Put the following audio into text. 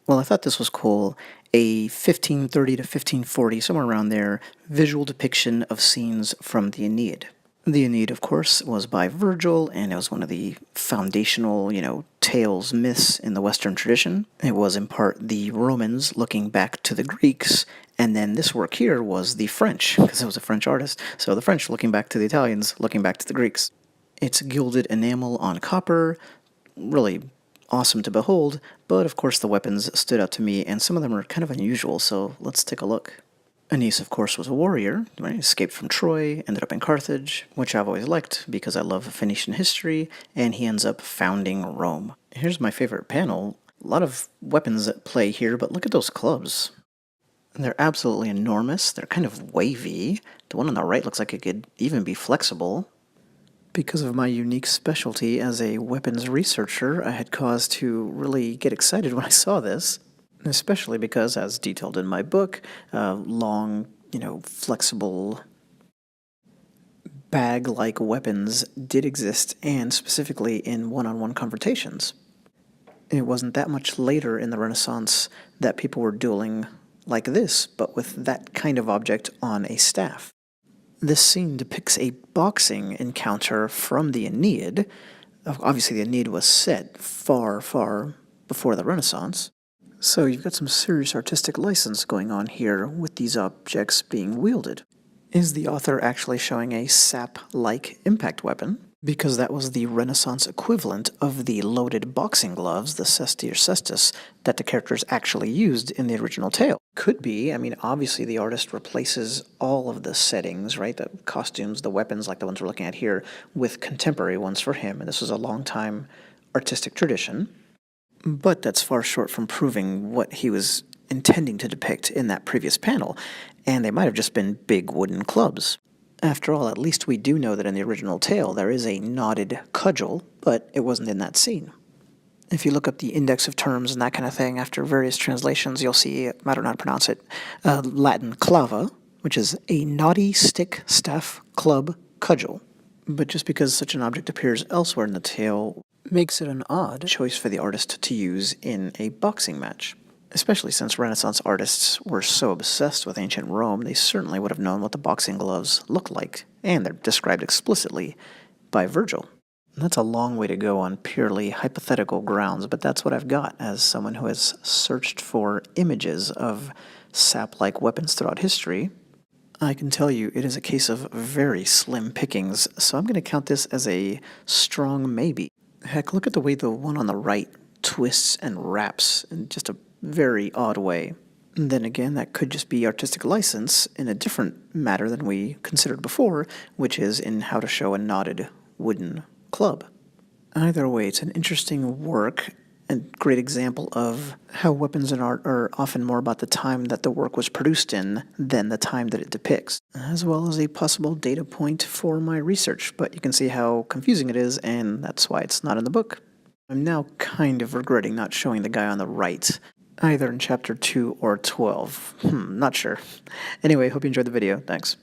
Well, I thought this was cool. A 1530 to 1540, somewhere around there, visual depiction of scenes from the Aeneid. The Aeneid, of course, was by Virgil, and it was one of the foundational, tales, myths in the Western tradition. It was in part the Romans looking back to the Greeks, and then this work here was the French, because it was a French artist, so the French looking back to the Italians, looking back to the Greeks. It's gilded enamel on copper, really awesome to behold, but of course the weapons stood out to me, and some of them are kind of unusual, so let's take a look. Aeneas, of course, was a warrior, right? Escaped from Troy, ended up in Carthage, which I've always liked because I love Phoenician history, and he ends up founding Rome. Here's my favorite panel. A lot of weapons at play here, but look at those clubs. They're absolutely enormous. They're kind of wavy. The one on the right looks like it could even be flexible. Because of my unique specialty as a weapons researcher, I had cause to really get excited when I saw this. Especially because, as detailed in my book, long, flexible bag-like weapons did exist, and specifically in one-on-one confrontations. It wasn't that much later in the Renaissance that people were dueling like this, but with that kind of object on a staff. This scene depicts a boxing encounter from the Aeneid. Obviously, the Aeneid was set far, far before the Renaissance. So you've got some serious artistic license going on here with these objects being wielded. Is the author actually showing a sap-like impact weapon? Because that was the Renaissance equivalent of the loaded boxing gloves, the cesti or cestus, that the characters actually used in the original tale. Could be. Obviously the artist replaces all of the settings, right? The costumes, the weapons, like the ones we're looking at here, with contemporary ones for him, and this was a long-time artistic tradition. But that's far short from proving what he was intending to depict in that previous panel, and they might have just been big wooden clubs. After all, at least we do know that in the original tale there is a knotted cudgel, but it wasn't in that scene. If you look up the index of terms and that kind of thing after various translations, you'll see, I don't know how to pronounce it, Latin clava, which is a knotty stick, staff, club, cudgel. But just because such an object appears elsewhere in the tale makes it an odd choice for the artist to use in a boxing match. Especially since Renaissance artists were so obsessed with ancient Rome, they certainly would have known what the boxing gloves looked like, and they're described explicitly by Virgil. That's a long way to go on purely hypothetical grounds, but that's what I've got as someone who has searched for images of sap-like weapons throughout history. I can tell you it is a case of very slim pickings, so I'm going to count this as a strong maybe. Heck, look at the way the one on the right twists and wraps in just a very odd way. And then again, that could just be artistic license in a different matter than we considered before, which is in how to show a knotted wooden club. Either way, it's an interesting work and great example of how weapons in art are often more about the time that the work was produced in than the time that it depicts, as well as a possible data point for my research, but you can see how confusing it is, and that's why it's not in the book. I'm now kind of regretting not showing the guy on the right, either in chapter 2 or 12. Not sure. Anyway, hope you enjoyed the video. Thanks.